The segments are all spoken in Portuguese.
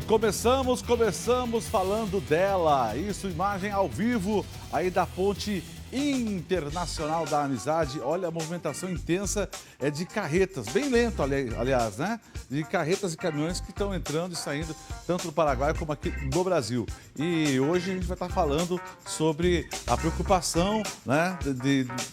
Começamos falando dela. Isso, imagem ao vivo aí da Ponte Internacional da Amizade. Olha, a movimentação intensa é de carretas, bem lento, aliás, né? De carretas e caminhões que estão entrando e saindo tanto do Paraguai como aqui do Brasil. E hoje a gente vai estar falando sobre a preocupação, né,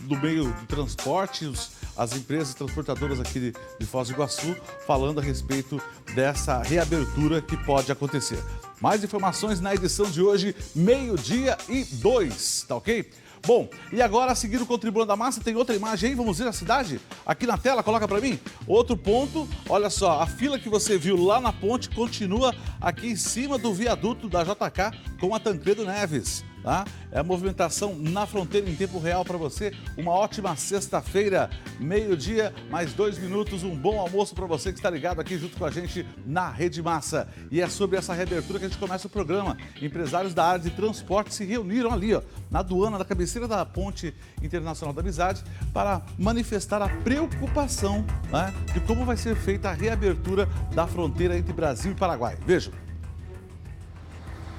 do meio do transporte, as empresas transportadoras aqui de Foz do Iguaçu, falando a respeito dessa reabertura que pode acontecer. Mais informações na edição de hoje, 12:02, tá ok? Bom, e agora, seguindo o Contribuindo da Massa, tem outra imagem aí, vamos ver a cidade? Aqui na tela, coloca pra mim. Outro ponto, olha só, a fila que você viu lá na ponte continua aqui em cima do viaduto da JK com a Tancredo Neves. Tá? É a movimentação na fronteira em tempo real para você. Uma ótima sexta-feira, 12:00, mais 2 minutos. Um bom almoço para você que está ligado aqui junto com a gente na Rede Massa. E é sobre essa reabertura que a gente começa o programa. Empresários da área de transporte se reuniram ali, ó, na aduana, na cabeceira da Ponte Internacional da Amizade, para manifestar a preocupação, né, de como vai ser feita a reabertura da fronteira entre Brasil e Paraguai. Vejam.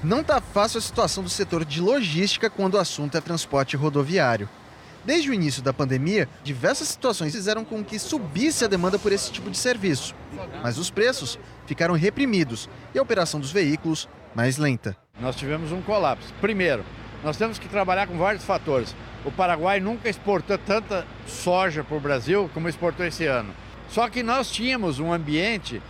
Não está fácil a situação do setor de logística quando o assunto é transporte rodoviário. Desde o início da pandemia, diversas situações fizeram com que subisse a demanda por esse tipo de serviço. Mas os preços ficaram reprimidos e a operação dos veículos mais lenta. Nós tivemos um colapso. Primeiro, nós temos que trabalhar com vários fatores. O Paraguai nunca exportou tanta soja para o Brasil como exportou esse ano. Só que nós tínhamos um ambiente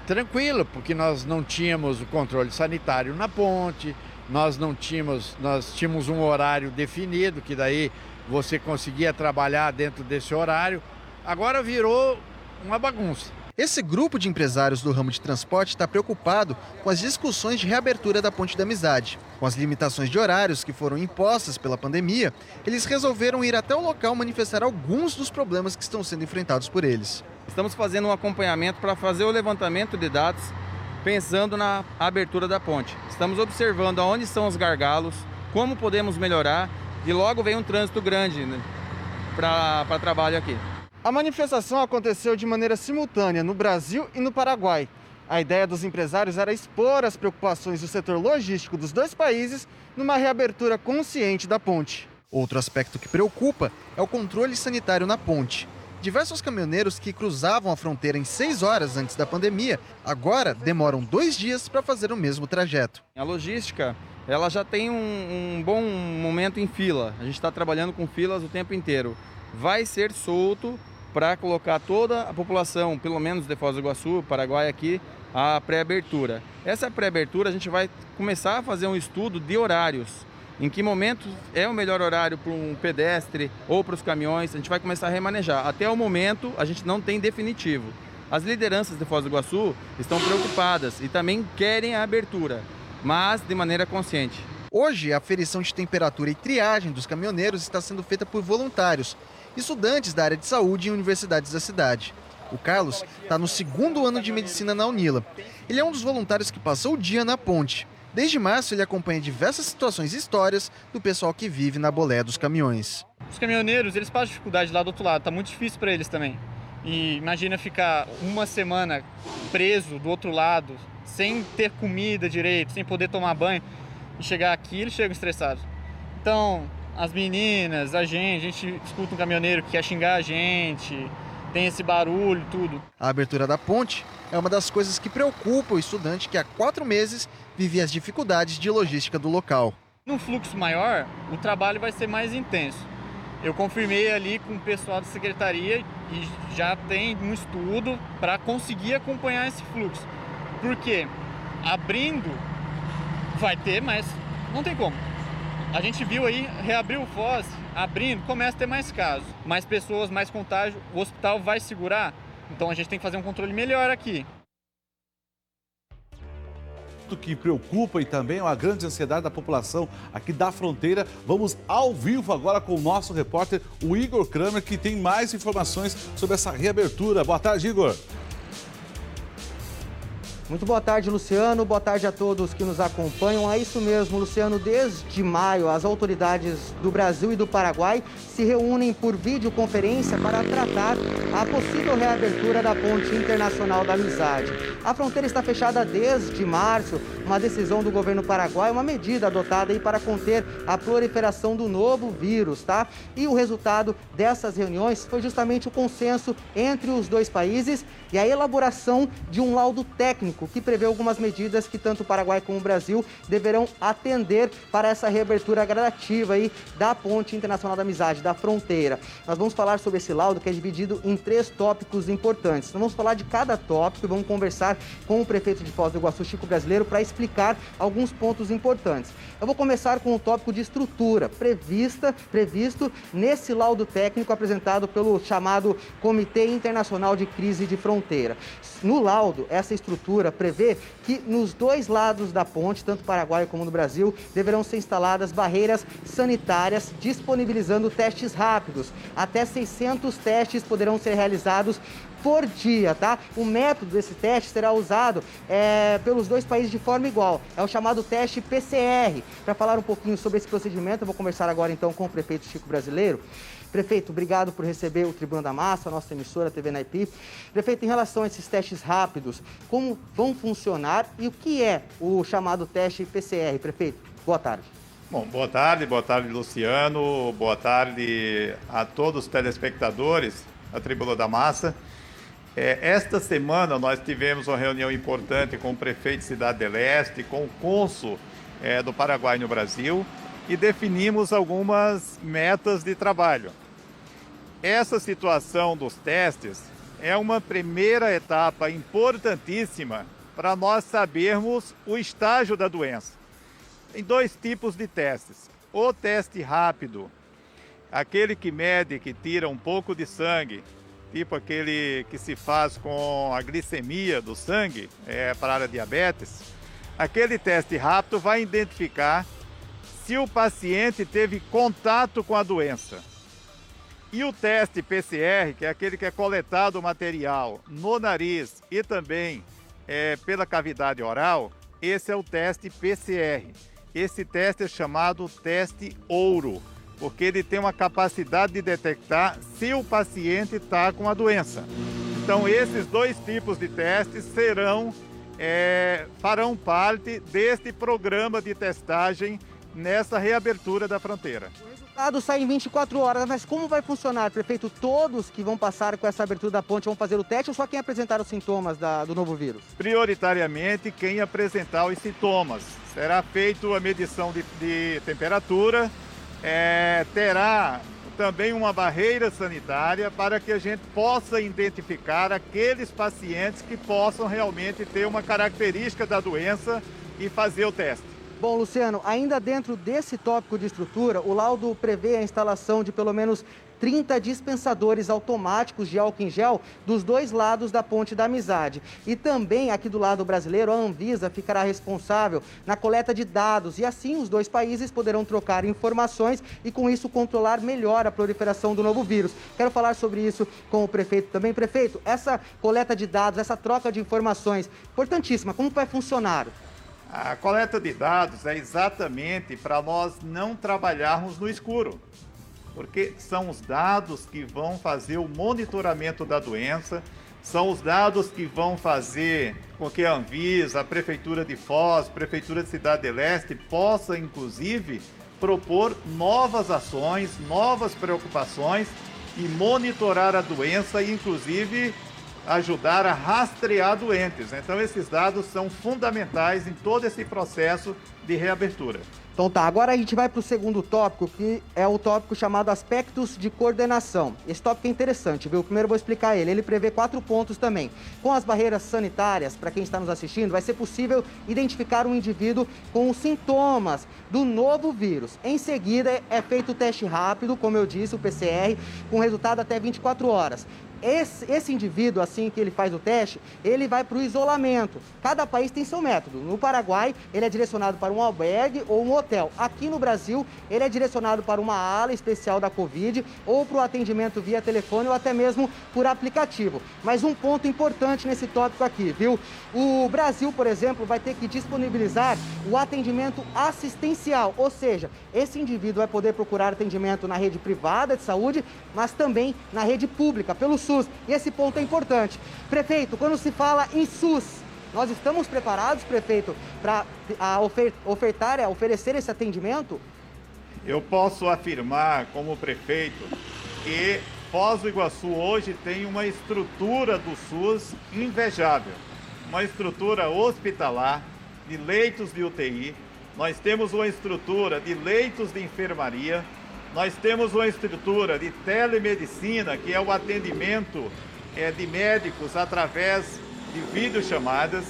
tranquilo, porque nós não tínhamos o controle sanitário na ponte, nós tínhamos um horário definido, que daí você conseguia trabalhar dentro desse horário. Agora virou uma bagunça. Esse grupo de empresários do ramo de transporte está preocupado com as discussões de reabertura da Ponte da Amizade. Com as limitações de horários que foram impostas pela pandemia, eles resolveram ir até o local manifestar alguns dos problemas que estão sendo enfrentados por eles. Estamos fazendo um acompanhamento para fazer o levantamento de dados, pensando na abertura da ponte. Estamos observando aonde estão os gargalos, como podemos melhorar, e logo vem um trânsito grande, né, para trabalho aqui. A manifestação aconteceu de maneira simultânea no Brasil e no Paraguai. A ideia dos empresários era expor as preocupações do setor logístico dos dois países numa reabertura consciente da ponte. Outro aspecto que preocupa é o controle sanitário na ponte. Diversos caminhoneiros que cruzavam a fronteira em 6 horas antes da pandemia, agora demoram 2 dias para fazer o mesmo trajeto. A logística, ela já tem um bom momento em fila. A gente está trabalhando com filas o tempo inteiro. Vai ser solto para colocar toda a população, pelo menos de Foz do Iguaçu, Paraguai aqui, a pré-abertura. Essa pré-abertura a gente vai começar a fazer um estudo de horários. Em que momento é o melhor horário para um pedestre ou para os caminhões, a gente vai começar a remanejar. Até o momento, a gente não tem definitivo. As lideranças de Foz do Iguaçu estão preocupadas e também querem a abertura, mas de maneira consciente. Hoje, a aferição de temperatura e triagem dos caminhoneiros está sendo feita por voluntários, estudantes da área de saúde em universidades da cidade. O Carlos está no 2º ano de medicina na Unila. Ele é um dos voluntários que passou o dia na ponte. Desde março, ele acompanha diversas situações e histórias do pessoal que vive na boleia dos caminhões. Os caminhoneiros, eles passam dificuldade lá do outro lado, tá muito difícil para eles também. E imagina ficar uma semana preso do outro lado, sem ter comida direito, sem poder tomar banho, e chegar aqui, eles chegam estressados. Então, as meninas, a gente escuta um caminhoneiro que quer xingar a gente, tem esse barulho, tudo. A abertura da ponte é uma das coisas que preocupa o estudante que há 4 meses vive as dificuldades de logística do local. Num fluxo maior, o trabalho vai ser mais intenso. Eu confirmei ali com o pessoal da secretaria e já tem um estudo para conseguir acompanhar esse fluxo. Porque abrindo vai ter, mas não tem como. A gente viu aí, reabriu o Foz, abrindo, começa a ter mais casos, mais pessoas, mais contágio, o hospital vai segurar, então a gente tem que fazer um controle melhor aqui. Que preocupa e também é uma grande ansiedade da população aqui da fronteira. Vamos ao vivo agora com o nosso repórter, o Igor Kramer, que tem mais informações sobre essa reabertura. Boa tarde, Igor. Muito boa tarde, Luciano. Boa tarde a todos que nos acompanham. É isso mesmo, Luciano. Desde maio, as autoridades do Brasil e do Paraguai se reúnem por videoconferência para tratar a possível reabertura da Ponte Internacional da Amizade. A fronteira está fechada desde março, uma decisão do governo paraguaio, uma medida adotada aí para conter a proliferação do novo vírus, tá? E o resultado dessas reuniões foi justamente o consenso entre os dois países e a elaboração de um laudo técnico que prevê algumas medidas que tanto o Paraguai como o Brasil deverão atender para essa reabertura gradativa aí da Ponte Internacional da Amizade, da fronteira. Nós vamos falar sobre esse laudo que é dividido em 3 tópicos importantes. Nós vamos falar de cada tópico e vamos conversar com o prefeito de Foz do Iguaçu, Chico Brasileiro, para explicar alguns pontos importantes. Eu vou começar com o tópico de estrutura previsto nesse laudo técnico apresentado pelo chamado Comitê Internacional de Crise de Fronteira. No laudo, essa estrutura prevê que nos 2 lados da ponte, tanto Paraguai como no Brasil, deverão ser instaladas barreiras sanitárias, disponibilizando testes rápidos. Até 600 testes poderão ser realizados por dia, tá? O método desse teste será usado pelos 2 países de forma igual. É o chamado teste PCR. Para falar um pouquinho sobre esse procedimento, eu vou conversar agora então com o prefeito Chico Brasileiro. Prefeito, obrigado por receber o Tribuna da Massa, a nossa emissora TV Naipi. Prefeito, em relação a esses testes rápidos, como vão funcionar e o que é o chamado teste PCR? Prefeito, boa tarde. Bom, boa tarde Luciano, boa tarde a todos os telespectadores da Tribuna da Massa. Esta semana nós tivemos uma reunião importante com o prefeito de Cidade del Este, com o cônsul do Paraguai no Brasil e definimos algumas metas de trabalho. Essa situação dos testes é uma primeira etapa importantíssima para nós sabermos o estágio da doença. Tem 2 tipos de testes. O teste rápido, aquele que mede, que tira um pouco de sangue, tipo aquele que se faz com a glicemia do sangue, para a diabetes. Aquele teste rápido vai identificar se o paciente teve contato com a doença. E o teste PCR, que é aquele que é coletado o material no nariz e também pela cavidade oral, esse é o teste PCR. Esse teste é chamado teste ouro, porque ele tem uma capacidade de detectar se o paciente está com a doença. Então, esses 2 tipos de testes farão parte deste programa de testagem nessa reabertura da fronteira. O resultado sai em 24 horas, mas como vai funcionar, prefeito? Todos que vão passar com essa abertura da ponte vão fazer o teste ou só quem apresentar os sintomas do novo vírus? Prioritariamente quem apresentar os sintomas. Será feita a medição de temperatura, terá também uma barreira sanitária para que a gente possa identificar aqueles pacientes que possam realmente ter uma característica da doença e fazer o teste. Bom, Luciano, ainda dentro desse tópico de estrutura, o laudo prevê a instalação de pelo menos 30 dispensadores automáticos de álcool em gel dos 2 lados da Ponte da Amizade. E também aqui do lado brasileiro, a Anvisa ficará responsável na coleta de dados e assim os 2 países poderão trocar informações e com isso controlar melhor a proliferação do novo vírus. Quero falar sobre isso com o prefeito também. Prefeito, essa coleta de dados, essa troca de informações, importantíssima, como vai funcionar? A coleta de dados é exatamente para nós não trabalharmos no escuro, porque são os dados que vão fazer o monitoramento da doença, são os dados que vão fazer com que a Anvisa, a Prefeitura de Foz, a Prefeitura de Cidade del Este possa, inclusive, propor novas ações, novas preocupações e monitorar a doença e, inclusive, ajudar a rastrear doentes. Então, esses dados são fundamentais em todo esse processo de reabertura. Então tá, agora a gente vai para o segundo tópico, que é o tópico chamado aspectos de coordenação. Esse tópico é interessante, viu? Primeiro eu vou explicar ele. Ele prevê 4 pontos também. Com as barreiras sanitárias, para quem está nos assistindo, vai ser possível identificar um indivíduo com os sintomas do novo vírus. Em seguida, é feito o teste rápido, como eu disse, o PCR, com resultado até 24 horas. Esse indivíduo, assim que ele faz o teste, ele vai para o isolamento. Cada país tem seu método. No Paraguai, ele é direcionado para um albergue ou um hotel. Aqui no Brasil, ele é direcionado para uma ala especial da Covid ou para o atendimento via telefone ou até mesmo por aplicativo. Mas um ponto importante nesse tópico aqui, viu? O Brasil, por exemplo, vai ter que disponibilizar o atendimento assistencial, ou seja, esse indivíduo vai poder procurar atendimento na rede privada de saúde, mas também na rede pública, pelo SUS. E esse ponto é importante. Prefeito, quando se fala em SUS, Nós estamos preparados, prefeito, para oferecer esse atendimento? Eu posso afirmar, como prefeito, que Foz do Iguaçu hoje tem uma estrutura do SUS invejável. Uma estrutura hospitalar, de leitos de UTI, nós temos uma estrutura de leitos de enfermaria, nós temos uma estrutura de telemedicina, que é o atendimento de médicos através de videochamadas,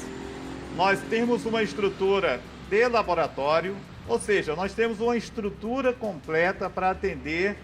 nós temos uma estrutura de laboratório, ou seja, nós temos uma estrutura completa para atender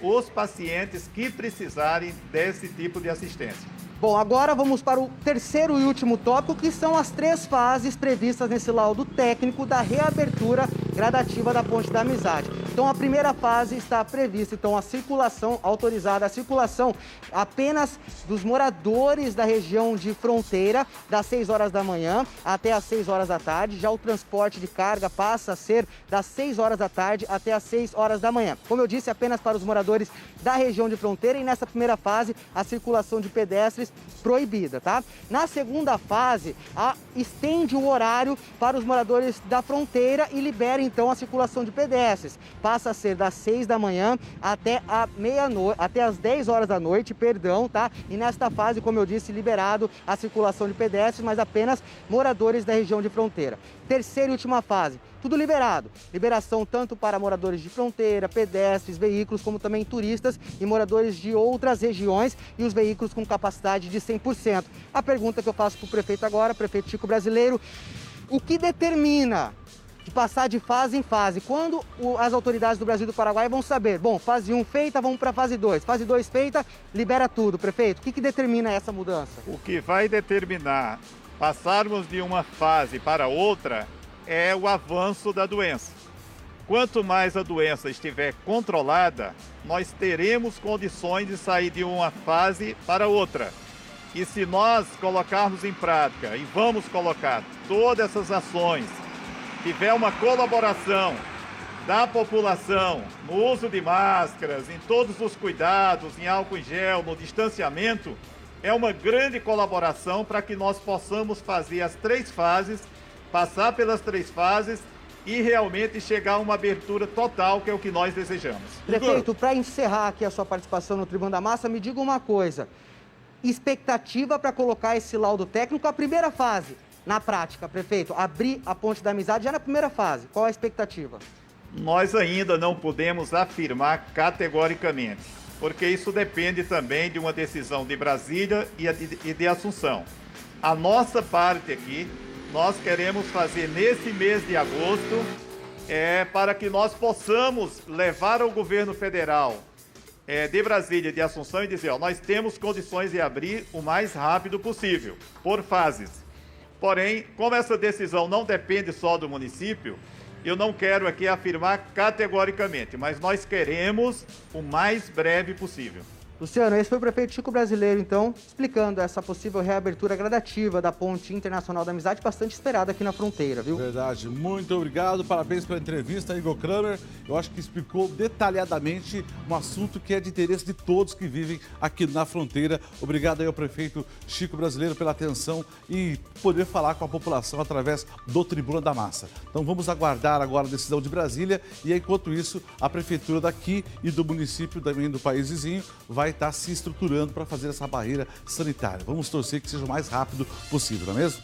os pacientes que precisarem desse tipo de assistência. Bom, agora vamos para o terceiro e último tópico, que são as 3 fases previstas nesse laudo técnico da reabertura gradativa da Ponte da Amizade. Então, a primeira fase está prevista, então, a circulação autorizada, a circulação apenas dos moradores da região de fronteira, das 6 horas da manhã até as 6 horas da tarde. Já o transporte de carga passa a ser das 6 horas da tarde até as 6 horas da manhã. Como eu disse, apenas para os moradores da região de fronteira, e nessa primeira fase, a circulação de pedestres proibida, tá? Na segunda fase, estende o horário para os moradores da fronteira e libera, então, a circulação de pedestres. Passa a ser das 6 da manhã até a meia-noite, até as 10 horas da noite, tá? E nesta fase, como eu disse, liberado a circulação de pedestres, mas apenas moradores da região de fronteira. Terceira e última fase, tudo liberado. Liberação tanto para moradores de fronteira, pedestres, veículos, como também turistas e moradores de outras regiões e os veículos com capacidade de 100%. A pergunta que eu faço para o prefeito agora, prefeito Chico Brasileiro, o que determina de passar de fase em fase? Quando as autoridades do Brasil e do Paraguai vão saber, bom, fase 1 feita, vamos para fase 2. Fase 2 feita, libera tudo, prefeito. O que determina essa mudança? O que vai determinar passarmos de uma fase para outra é o avanço da doença. Quanto mais a doença estiver controlada, nós teremos condições de sair de uma fase para outra. E se nós colocarmos em prática, e vamos colocar todas essas ações, tiver uma colaboração da população no uso de máscaras, em todos os cuidados, em álcool em gel, no distanciamento, é uma grande colaboração para que nós possamos fazer as 3 fases, passar pelas 3 fases e realmente chegar a uma abertura total, que é o que nós desejamos. Prefeito, para encerrar aqui a sua participação no Tribuna da Massa, me diga uma coisa. Expectativa para colocar esse laudo técnico, a primeira fase, na prática, prefeito, abrir a Ponte da Amizade já na primeira fase. Qual a expectativa? Nós ainda não podemos afirmar categoricamente, porque isso depende também de uma decisão de Brasília e de Assunção. A nossa parte aqui, nós queremos fazer nesse mês de agosto, para que nós possamos levar ao governo federal de Brasília e de Assunção e dizer, nós temos condições de abrir o mais rápido possível, por fases. Porém, como essa decisão não depende só do município, eu não quero aqui afirmar categoricamente, mas nós queremos o mais breve possível. Luciano, esse foi o prefeito Chico Brasileiro, então, explicando essa possível reabertura gradativa da Ponte Internacional da Amizade, bastante esperada aqui na fronteira, viu? Verdade. Muito obrigado, parabéns pela entrevista, Igor Kramer. Eu acho que explicou detalhadamente um assunto que é de interesse de todos que vivem aqui na fronteira. Obrigado aí ao prefeito Chico Brasileiro pela atenção e poder falar com a população através do Tribuna da Massa. Então vamos aguardar agora a decisão de Brasília e, enquanto isso, a prefeitura daqui e do município também do país vizinho vai estar se estruturando para fazer essa barreira sanitária. Vamos torcer que seja o mais rápido possível, não é mesmo?